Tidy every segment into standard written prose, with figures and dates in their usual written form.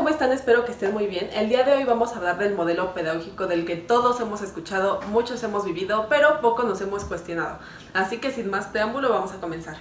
¿cómo están? Espero que estén muy bien. El día de hoy vamos a hablar del modelo pedagógico del que todos hemos escuchado, muchos hemos vivido, pero poco nos hemos cuestionado. Así que sin más preámbulo, vamos a comenzar.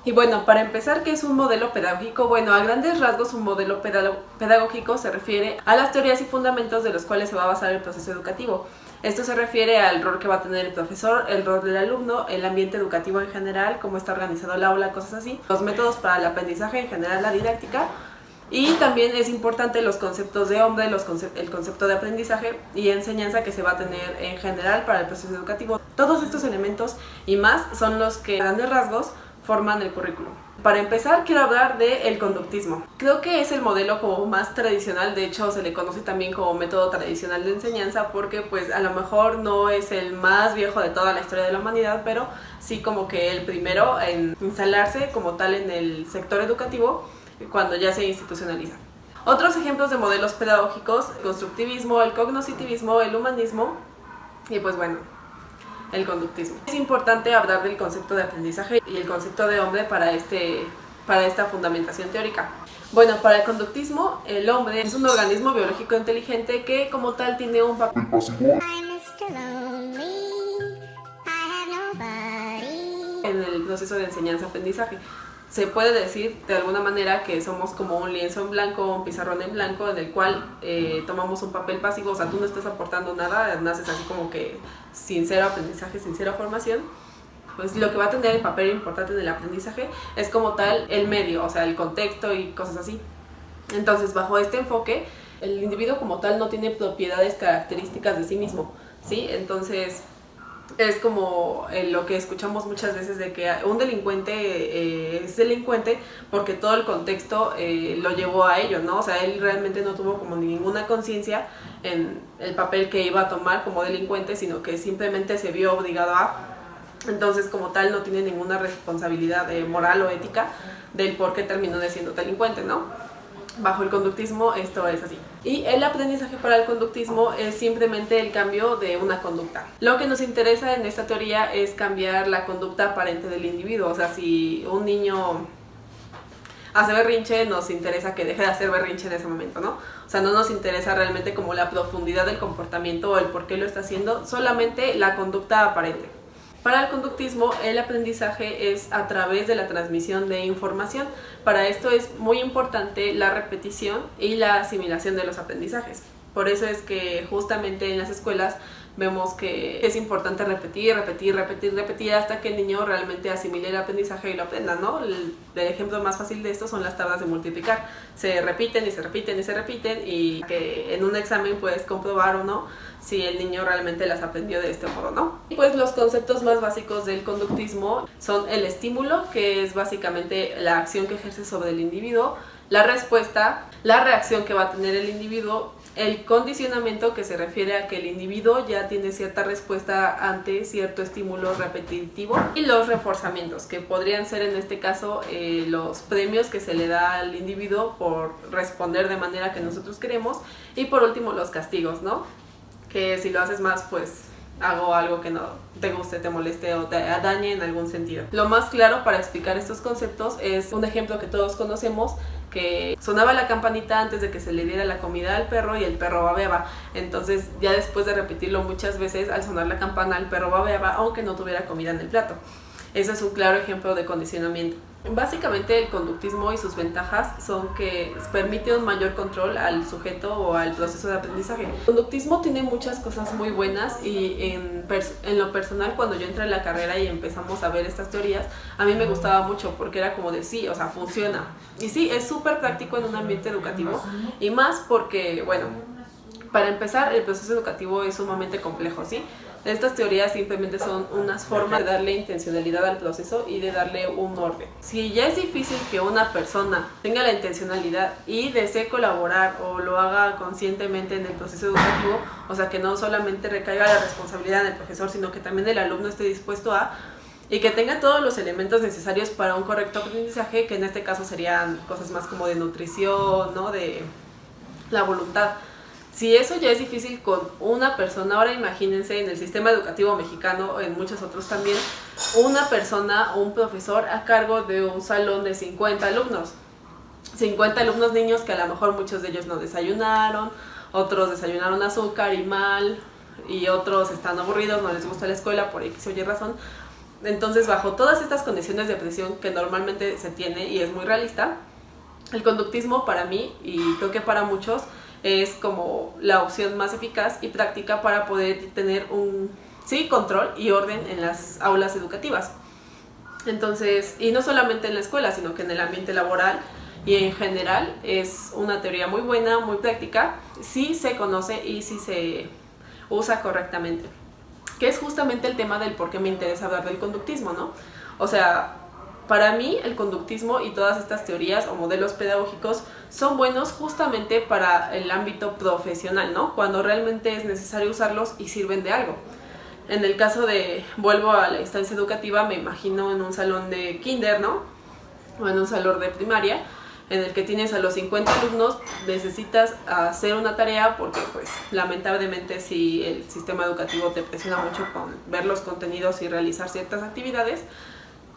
Y bueno, para empezar, ¿qué es un modelo pedagógico? Bueno, a grandes rasgos un modelo pedagógico se refiere a las teorías y fundamentos de los cuales se va a basar el proceso educativo. Esto se refiere al rol que va a tener el profesor, el rol del alumno, el ambiente educativo en general, cómo está organizado el aula, cosas así, los métodos para el aprendizaje en general, la didáctica. Y también es importante los conceptos de hombre, el concepto de aprendizaje y enseñanza que se va a tener en general para el proceso educativo. Todos estos elementos y más son los que a grandes rasgos forman el currículum. Para empezar, quiero hablar del conductismo. Creo que es el modelo como más tradicional, de hecho se le conoce también como método tradicional de enseñanza porque pues a lo mejor no es el más viejo de toda la historia de la humanidad, pero sí como que el primero en instalarse como tal en el sector educativo cuando ya se institucionaliza. Otros ejemplos de modelos pedagógicos: el constructivismo, el cognoscitivismo, el humanismo y pues bueno, el conductismo. Es importante hablar del concepto de aprendizaje y el concepto de hombre para esta fundamentación teórica. Bueno, para el conductismo, el hombre es un organismo biológico inteligente que como tal tiene un papel pasivo en el proceso de enseñanza-aprendizaje. Se puede decir de alguna manera que somos como un lienzo en blanco, un pizarrón en blanco en el cual tomamos un papel pasivo, o sea, tú no estás aportando nada, naces así como que sin cero aprendizaje, sin cero formación. Pues lo que va a tener el papel importante en el aprendizaje es como tal el medio, o sea, el contexto y cosas así. Entonces, bajo este enfoque, el individuo como tal no tiene propiedades características de sí mismo, ¿sí? Entonces es como lo que escuchamos muchas veces de que un delincuente es delincuente porque todo el contexto lo llevó a ello, ¿no? O sea, él realmente no tuvo como ninguna conciencia en el papel que iba a tomar como delincuente, sino que simplemente se vio obligado a. Entonces, como tal, no tiene ninguna responsabilidad moral o ética del por qué terminó de siendo delincuente, ¿no? Bajo el conductismo esto es así. Y el aprendizaje para el conductismo es simplemente el cambio de una conducta. Lo que nos interesa en esta teoría es cambiar la conducta aparente del individuo. O sea, si un niño hace berrinche, nos interesa que deje de hacer berrinche en ese momento, ¿no? O sea, no nos interesa realmente como la profundidad del comportamiento o el por qué lo está haciendo, solamente la conducta aparente. Para el conductismo, el aprendizaje es a través de la transmisión de información. Para esto es muy importante la repetición y la asimilación de los aprendizajes. Por eso es que justamente en las escuelas vemos que es importante repetir hasta que el niño realmente asimile el aprendizaje y lo aprenda, ¿no? El ejemplo más fácil de esto son las tablas de multiplicar. Se repiten y que en un examen puedes comprobar o no si el niño realmente las aprendió de este modo, ¿no? Y pues los conceptos más básicos del conductismo son el estímulo, que es básicamente la acción que ejerce sobre el individuo, la respuesta, la reacción que va a tener el individuo, el condicionamiento, que se refiere a que el individuo ya tiene cierta respuesta ante cierto estímulo repetitivo, y los reforzamientos, que podrían ser en este caso los premios que se le da al individuo por responder de manera que nosotros queremos, y por último los castigos, ¿no? Que si lo haces más, pues hago algo que no te guste, te moleste o te dañe en algún sentido. Lo más claro para explicar estos conceptos es un ejemplo que todos conocemos, que sonaba la campanita antes de que se le diera la comida al perro y el perro babeaba. Entonces, ya después de repetirlo muchas veces, al sonar la campana el perro babeaba aunque no tuviera comida en el plato. Ese es un claro ejemplo de condicionamiento. Básicamente el conductismo y sus ventajas son que permite un mayor control al sujeto o al proceso de aprendizaje. El conductismo tiene muchas cosas muy buenas y en lo personal, cuando yo entré en la carrera y empezamos a ver estas teorías, a mí me gustaba mucho porque era como de sí, o sea, funciona. Y sí, es súper práctico en un ambiente educativo, y más porque, bueno, para empezar, el proceso educativo es sumamente complejo, ¿sí? Estas teorías simplemente son unas formas de darle intencionalidad al proceso y de darle un orden. Si ya es difícil que una persona tenga la intencionalidad y desee colaborar o lo haga conscientemente en el proceso educativo, o sea, que no solamente recaiga la responsabilidad en el profesor, sino que también el alumno esté dispuesto a, y que tenga todos los elementos necesarios para un correcto aprendizaje, que en este caso serían cosas más como de nutrición, ¿no? De la voluntad. Si eso ya es difícil con una persona, ahora imagínense en el sistema educativo mexicano, en muchos otros también, una persona, un profesor a cargo de un salón de 50 alumnos. 50 alumnos niños que a lo mejor muchos de ellos no desayunaron, otros desayunaron azúcar y mal, y otros están aburridos, no les gusta la escuela por X o Y razón. Entonces, bajo todas estas condiciones de presión que normalmente se tiene y es muy realista, el conductismo para mí, y creo que para muchos, es como la opción más eficaz y práctica para poder tener un control y orden en las aulas educativas. Entonces, y no solamente en la escuela, sino que en el ambiente laboral y en general es una teoría muy buena, muy práctica, si se conoce y si se usa correctamente. Que es justamente el tema del por qué me interesa hablar del conductismo, ¿no? O sea, para mí el conductismo y todas estas teorías o modelos pedagógicos son buenos justamente para el ámbito profesional, ¿no? Cuando realmente es necesario usarlos y sirven de algo. En el caso de, vuelvo a la instancia educativa, me imagino en un salón de kinder, ¿no? O en un salón de primaria, en el que tienes a los 50 alumnos, necesitas hacer una tarea porque pues lamentablemente si el sistema educativo te presiona mucho con ver los contenidos y realizar ciertas actividades,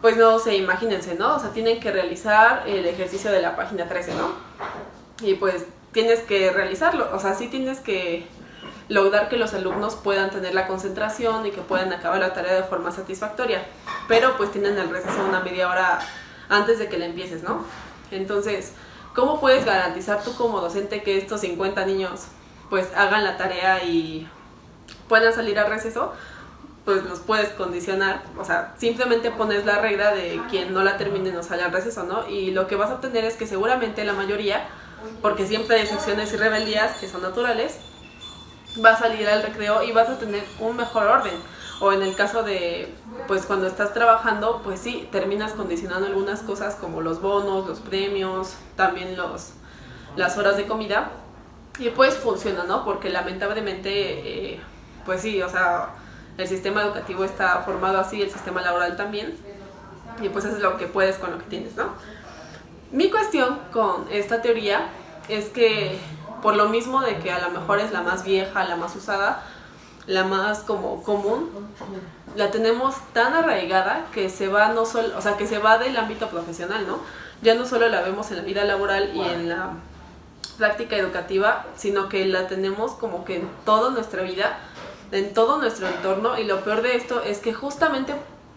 pues no sé, imagínense, ¿no? O sea, tienen que realizar el ejercicio de la página 13, ¿no? Y pues tienes que realizarlo, o sea, sí tienes que lograr que los alumnos puedan tener la concentración y que puedan acabar la tarea de forma satisfactoria, pero pues tienen el receso una media hora antes de que la empieces, ¿no? Entonces, ¿cómo puedes garantizar tú como docente que estos 50 niños pues hagan la tarea y puedan salir al receso? Pues los puedes condicionar, o sea, simplemente pones la regla de quien no la termine no sale al receso, ¿no? Y lo que vas a obtener es que seguramente la mayoría, porque siempre hay excepciones y rebeldías que son naturales, va a salir al recreo y vas a tener un mejor orden. O en el caso de, pues cuando estás trabajando, pues sí, terminas condicionando algunas cosas como los bonos, los premios, también las horas de comida, y pues funciona, ¿no? Porque lamentablemente, pues sí, o sea, el sistema educativo está formado así, el sistema laboral también, y pues eso es lo que puedes con lo que tienes, ¿no? Mi cuestión con esta teoría es que por lo mismo de que a lo mejor es la más vieja, la más usada, la más como común, la tenemos tan arraigada que se va no solo, o sea, que se va del ámbito profesional, ¿no? Ya no solo la vemos en la vida laboral y en la práctica educativa, sino que la tenemos como que en toda nuestra vida, en todo nuestro entorno, y lo peor de esto es que justamente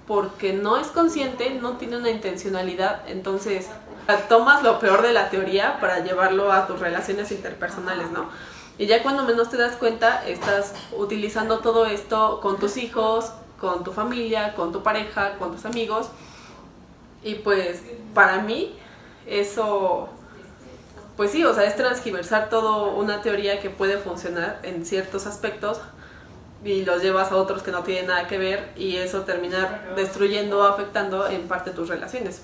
porque no es consciente, no tiene una intencionalidad, entonces tomas lo peor de la teoría para llevarlo a tus relaciones interpersonales, ¿no? Y ya cuando menos te das cuenta, estás utilizando todo esto con tus hijos, con tu familia, con tu pareja, con tus amigos. Y pues para mí eso, pues sí, o sea, es transgiversar todo una teoría que puede funcionar en ciertos aspectos y los llevas a otros que no tienen nada que ver, y eso termina destruyendo o afectando en parte tus relaciones.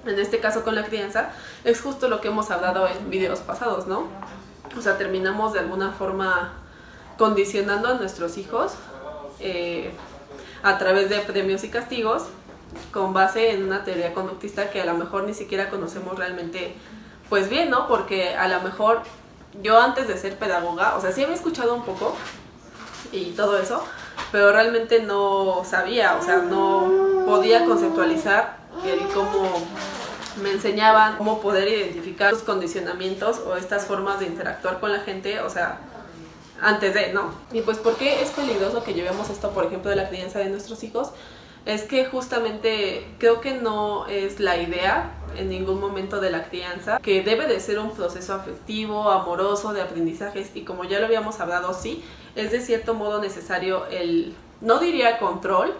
En este caso con la crianza es justo lo que hemos hablado en videos pasados, ¿no? O sea, terminamos de alguna forma condicionando a nuestros hijos a través de premios y castigos con base en una teoría conductista que a lo mejor ni siquiera conocemos realmente pues bien, ¿no? Porque a lo mejor yo antes de ser pedagoga, o sea, sí había escuchado un poco y todo eso, pero realmente no sabía, o sea, no podía conceptualizar el cómo me enseñaban cómo poder identificar los condicionamientos o estas formas de interactuar con la gente, o sea, antes de, ¿no? Y pues, ¿por qué es peligroso que llevemos esto, por ejemplo, de la crianza de nuestros hijos? Es que justamente creo que no es la idea en ningún momento de la crianza, que debe de ser un proceso afectivo, amoroso, de aprendizajes, y como ya lo habíamos hablado, sí, es de cierto modo necesario el, no diría control,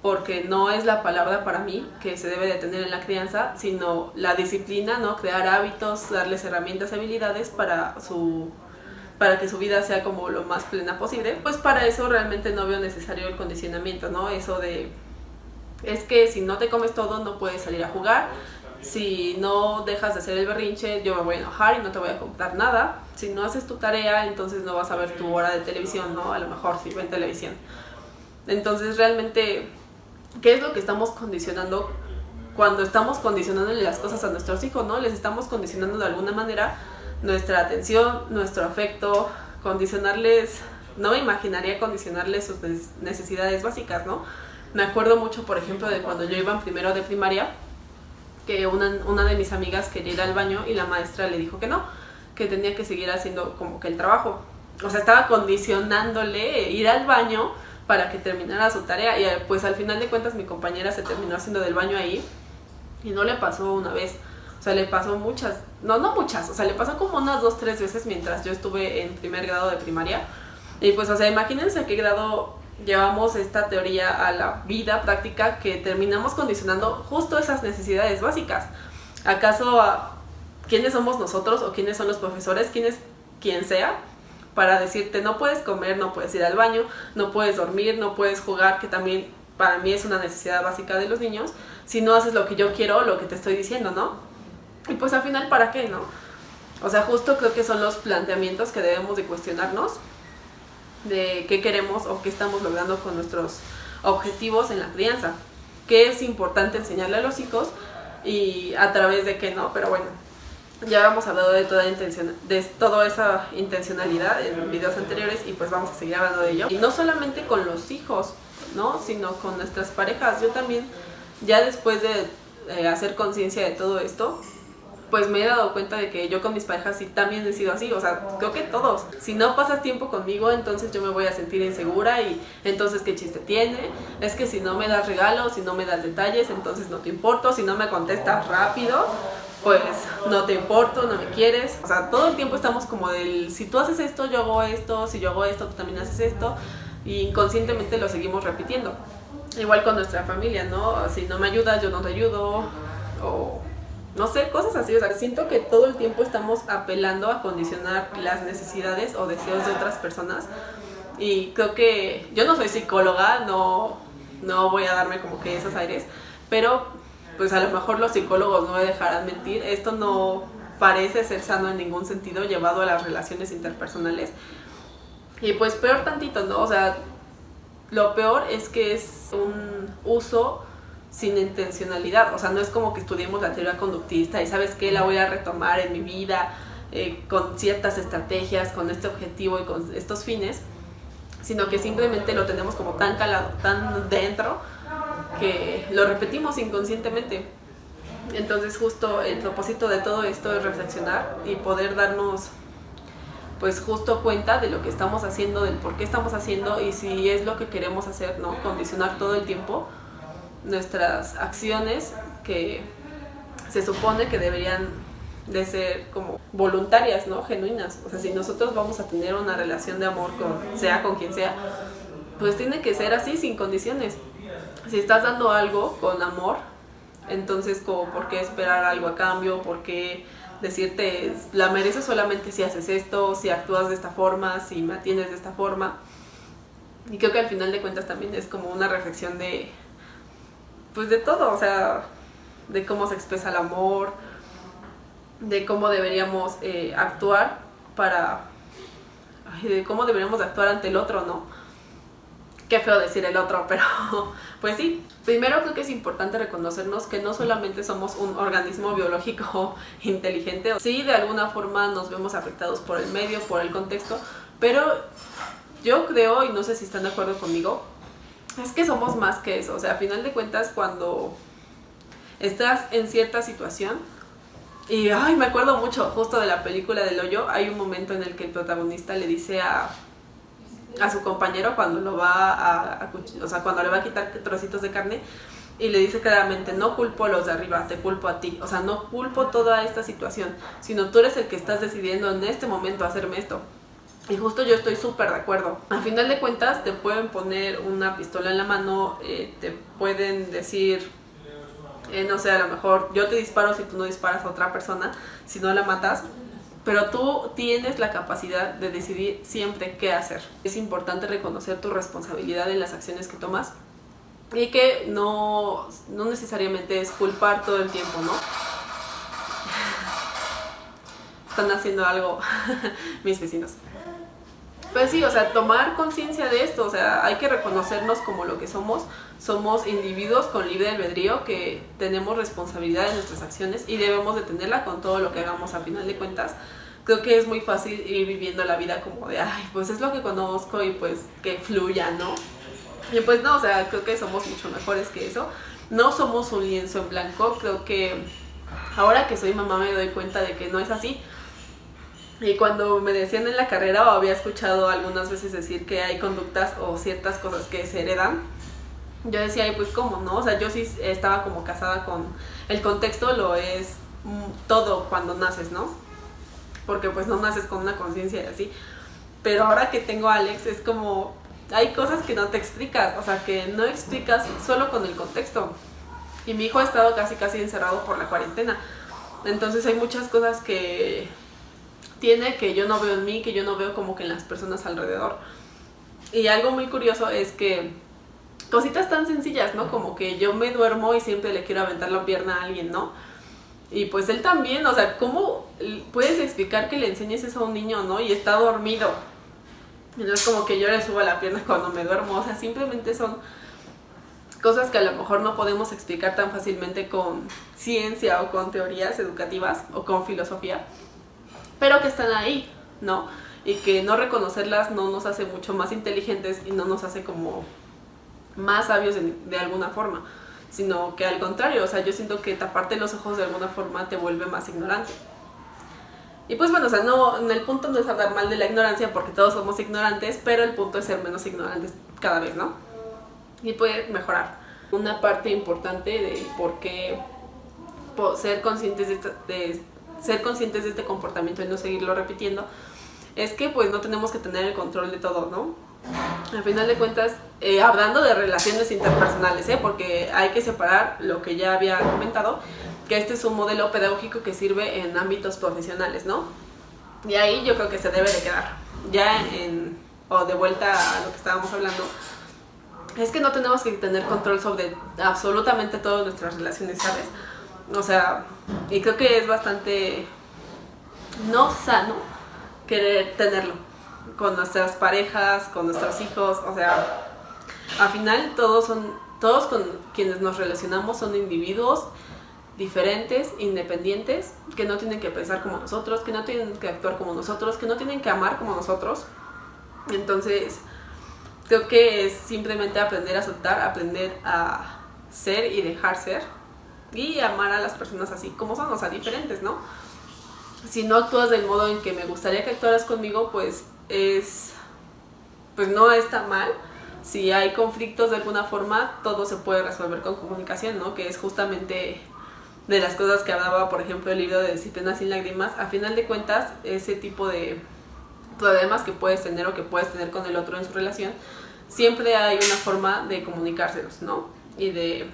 porque no es la palabra para mí que se debe de tener en la crianza, sino la disciplina, ¿no? Crear hábitos, darles herramientas y habilidades para que su vida sea como lo más plena posible. Pues para eso realmente no veo necesario el condicionamiento, ¿no? Eso de, es que si no te comes todo no puedes salir a jugar, si no dejas de hacer el berrinche yo me voy a enojar y no te voy a comprar nada, si no haces tu tarea entonces no vas a ver tu hora de televisión, ¿no? A lo mejor si ven televisión. Entonces realmente ¿Qué es lo que estamos condicionando cuando estamos condicionándole las cosas a nuestros hijos, ¿no? Les estamos condicionando de alguna manera nuestra atención, nuestro afecto, condicionarles, no me imaginaría condicionarles sus necesidades básicas, ¿no? Me acuerdo mucho, por ejemplo, de cuando yo iba en primero de primaria, que una de mis amigas quería ir al baño y la maestra le dijo que no, que tenía que seguir haciendo como que el trabajo. O sea, estaba condicionándole ir al baño para que terminara su tarea y pues al final de cuentas mi compañera se terminó haciendo del baño ahí y no le pasó una vez, o sea, le pasó muchas, no muchas, o sea, le pasó como unas 2, 3 veces mientras yo estuve en primer grado de primaria. Y pues, o sea, imagínense a qué grado llevamos esta teoría a la vida práctica, que terminamos condicionando justo esas necesidades básicas. ¿Acaso quiénes somos nosotros o quiénes son los profesores, quien sea, para decirte no puedes comer, no puedes ir al baño, no puedes dormir, no puedes jugar, que también para mí es una necesidad básica de los niños, si no haces lo que yo quiero, lo que te estoy diciendo, ¿no? Y pues al final, ¿para qué, no? O sea, justo creo que son los planteamientos que debemos de cuestionarnos, de qué queremos o qué estamos logrando con nuestros objetivos en la crianza, qué es importante enseñarle a los hijos y a través de qué no. Pero bueno, ya hemos hablado de toda esa intencionalidad en videos anteriores y pues vamos a seguir hablando de ello. Y no solamente con los hijos, ¿no? Sino con nuestras parejas. Yo también, ya después de hacer conciencia de todo esto, pues me he dado cuenta de que yo con mis parejas sí también he sido así, o sea, creo que todos. Si no pasas tiempo conmigo, entonces yo me voy a sentir insegura y entonces ¿qué chiste tiene? Es que si no me das regalos, si no me das detalles, entonces no te importo, si no me contestas rápido, pues no te importo, no me quieres. O sea, todo el tiempo estamos como del, si tú haces esto, yo hago esto, si yo hago esto, tú también haces esto, y inconscientemente lo seguimos repitiendo. Igual con nuestra familia, ¿no? Si no me ayudas, yo no te ayudo, o no sé, cosas así. O sea, siento que todo el tiempo estamos apelando a condicionar las necesidades o deseos de otras personas. Y creo que yo no soy psicóloga, no voy a darme como que esos aires, pero pues a lo mejor los psicólogos no me dejarán mentir. Esto no parece ser sano en ningún sentido llevado a las relaciones interpersonales. Y pues peor tantito, ¿no? O sea, lo peor es que es un uso sin intencionalidad. O sea, no es como que estudiemos la teoría conductista y sabes que la voy a retomar en mi vida con ciertas estrategias, con este objetivo y con estos fines, sino que simplemente lo tenemos como tan calado, tan dentro, que lo repetimos inconscientemente. Entonces justo el propósito de todo esto es reflexionar y poder darnos pues justo cuenta de lo que estamos haciendo, del por qué estamos haciendo y si es lo que queremos hacer, ¿no? Condicionar todo el tiempo nuestras acciones que se supone que deberían de ser como voluntarias, ¿no? Genuinas. O sea, si nosotros vamos a tener una relación de amor sea con quien sea, pues tiene que ser así, sin condiciones. Si estás dando algo con amor, entonces como ¿por qué esperar algo a cambio? ¿Por qué decirte la mereces solamente si haces esto, si actúas de esta forma, si me atiendes de esta forma? Y creo que al final de cuentas también es como una reflexión de pues de todo, o sea, de cómo se expresa el amor, de cómo deberíamos actuar de cómo deberíamos actuar ante el otro, ¿no? Qué feo decir el otro, pero pues sí. Primero creo que es importante reconocernos que no solamente somos un organismo biológico inteligente, sí, de alguna forma nos vemos afectados por el medio, por el contexto, pero yo creo, y no sé si están de acuerdo conmigo, es que somos más que eso. O sea, a final de cuentas, cuando estás en cierta situación, y me acuerdo mucho justo de la película del Hoyo, hay un momento en el que el protagonista le dice a su compañero cuando lo va o sea, cuando le va a quitar trocitos de carne, y le dice claramente, no culpo a los de arriba, te culpo a ti. O sea, no culpo toda esta situación, sino tú eres el que estás decidiendo en este momento hacerme esto. Y justo yo estoy súper de acuerdo. Al final de cuentas te pueden poner una pistola en la mano, te pueden decir, no sé, a lo mejor yo te disparo si tú no disparas a otra persona, si no la matas, pero tú tienes la capacidad de decidir siempre qué hacer. Es importante reconocer tu responsabilidad en las acciones que tomas y que no necesariamente es culpar todo el tiempo, ¿no? Están haciendo algo mis vecinos. Pues sí, o sea, tomar conciencia de esto, o sea, hay que reconocernos como lo que somos. Somos individuos con libre albedrío que tenemos responsabilidad en nuestras acciones y debemos de tenerla con todo lo que hagamos a final de cuentas. Creo que es muy fácil ir viviendo la vida como de, ay, pues es lo que conozco y pues que fluya, ¿no? Y pues no, o sea, creo que somos mucho mejores que eso. No somos un lienzo en blanco, creo que ahora que soy mamá me doy cuenta de que no es así. Y cuando me decían en la carrera o había escuchado algunas veces decir que hay conductas o ciertas cosas que se heredan, yo decía, ay, pues cómo, ¿no? O sea, yo sí estaba como casada con el contexto, lo es todo cuando naces, ¿no? Porque pues no naces con una conciencia y así. Pero ahora que tengo a Alex es como, hay cosas que no te explicas, o sea, que no explicas solo con el contexto. Y mi hijo ha estado casi encerrado por la cuarentena. Entonces hay muchas cosas que tiene que yo no veo en mí, que yo no veo como que en las personas alrededor. Y algo muy curioso es que cositas tan sencillas, ¿no? Como que yo me duermo y siempre le quiero aventar la pierna a alguien, ¿no? Y pues él también, o sea, ¿cómo puedes explicar que le enseñes eso a un niño, ¿no? Y está dormido. Y no es como que yo le suba la pierna cuando me duermo, o sea, simplemente son cosas que a lo mejor no podemos explicar tan fácilmente con ciencia o con teorías educativas o con filosofía, pero que están ahí, ¿no? Y que no reconocerlas no nos hace mucho más inteligentes y no nos hace como más sabios de alguna forma, sino que al contrario, o sea, yo siento que taparte los ojos de alguna forma te vuelve más ignorante. Y pues bueno, o sea, no, el punto no es hablar mal de la ignorancia porque todos somos ignorantes, pero el punto es ser menos ignorantes cada vez, ¿no? Y puede mejorar. Una parte importante de por qué ser conscientes ser conscientes de este comportamiento y no seguirlo repitiendo es que pues no tenemos que tener el control de todo, ¿no? Al final de cuentas, hablando de relaciones interpersonales, porque hay que separar lo que ya había comentado, que este es un modelo pedagógico que sirve en ámbitos profesionales, ¿no? Y ahí yo creo que se debe de quedar. Ya o de vuelta a lo que estábamos hablando, es que no tenemos que tener control sobre absolutamente todas nuestras relaciones, ¿sabes? O sea, y creo que es bastante no sano querer tenerlo con nuestras parejas, con nuestros hijos, o sea, al final todos con quienes nos relacionamos son individuos diferentes, independientes, que no tienen que pensar como nosotros, que no tienen que actuar como nosotros, que no tienen que amar como nosotros. Entonces, creo que es simplemente aprender a soltar, aprender a ser y dejar ser y amar a las personas así como son, o sea, diferentes, ¿no? Si no actúas del modo en que me gustaría que actuaras conmigo, pues no está mal. Si hay conflictos de alguna forma, todo se puede resolver con comunicación, ¿no? Que es justamente de las cosas que hablaba, por ejemplo, el libro de Disciplina sin lágrimas. A final de cuentas, ese tipo de problemas que puedes tener o que puedes tener con el otro en su relación, siempre hay una forma de comunicárselos, ¿no? Y de,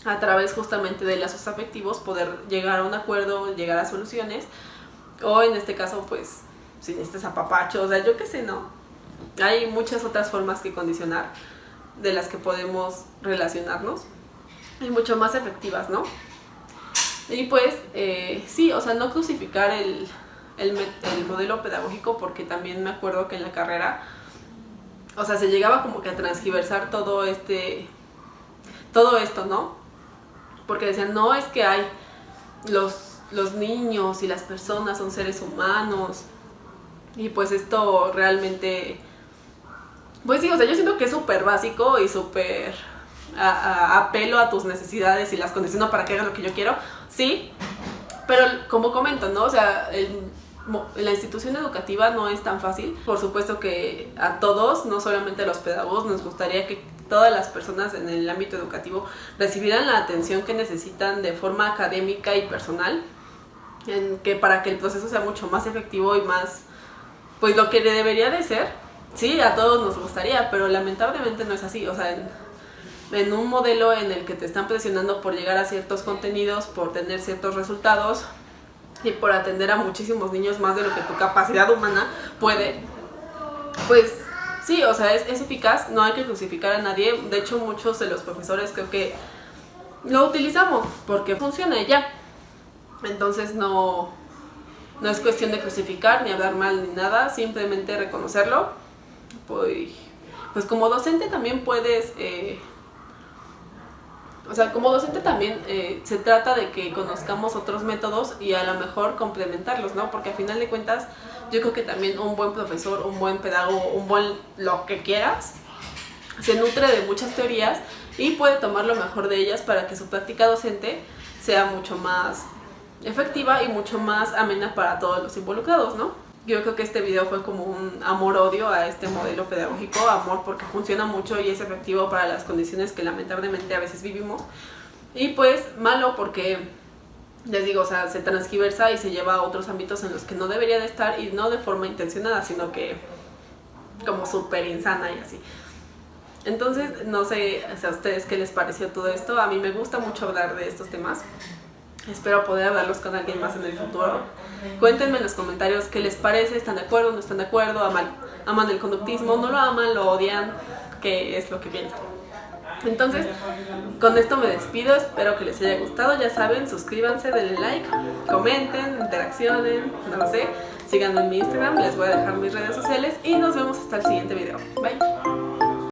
a través justamente de lazos afectivos, poder llegar a un acuerdo, llegar a soluciones, o en este caso, pues, si necesitas apapacho, o sea, yo qué sé, ¿no? Hay muchas otras formas que condicionar de las que podemos relacionarnos y mucho más efectivas, ¿no? Y pues, sí, o sea, no crucificar el modelo pedagógico, porque también me acuerdo que en la carrera, o sea, se llegaba como que a transgiversar todo esto, ¿no? Porque decían, no, es que hay los niños y las personas son seres humanos, y pues esto realmente, pues sí, o sea, yo siento que es súper básico y súper apelo a tus necesidades y las condiciono para que hagas lo que yo quiero, sí, pero como comento, ¿no? O sea, la institución educativa no es tan fácil. Por supuesto que a todos, no solamente a los pedagogos, nos gustaría que todas las personas en el ámbito educativo recibieran la atención que necesitan de forma académica y personal, para que el proceso sea mucho más efectivo y más, pues lo que debería de ser. Sí, a todos nos gustaría, pero lamentablemente no es así. O sea, en un modelo en el que te están presionando por llegar a ciertos contenidos, por tener ciertos resultados y por atender a muchísimos niños más de lo que tu capacidad humana puede, pues sí, o sea, es eficaz, no hay que crucificar a nadie. De hecho, muchos de los profesores creo que lo utilizamos porque funciona y ya. Entonces no No es cuestión de crucificar ni hablar mal ni nada, simplemente reconocerlo. Pues como docente también puedes... como docente también se trata de que conozcamos otros métodos y a lo mejor complementarlos, ¿no? Porque al final de cuentas yo creo que también un buen profesor, un buen pedagogo, un buen lo que quieras, se nutre de muchas teorías y puede tomar lo mejor de ellas para que su práctica docente sea mucho más efectiva y mucho más amena para todos los involucrados, ¿no? Yo creo que este video fue como un amor-odio a este modelo pedagógico, amor porque funciona mucho y es efectivo para las condiciones que lamentablemente a veces vivimos, y pues malo porque, les digo, se transgiversa y se lleva a otros ámbitos en los que no debería de estar, y no de forma intencionada, sino que como súper insana y así. Entonces, no sé a ustedes qué les pareció todo esto. A mí me gusta mucho hablar de estos temas. Espero poder hablarlos con alguien más en el futuro. Cuéntenme en los comentarios qué les parece, ¿están de acuerdo, no están de acuerdo? ¿Aman el conductismo, no lo aman, lo odian? ¿Qué es lo que piensan? Entonces, con esto me despido, espero que les haya gustado. Ya saben, suscríbanse, denle like, comenten, interaccionen, no lo sé. Síganme en mi Instagram, les voy a dejar mis redes sociales y nos vemos hasta el siguiente video. Bye.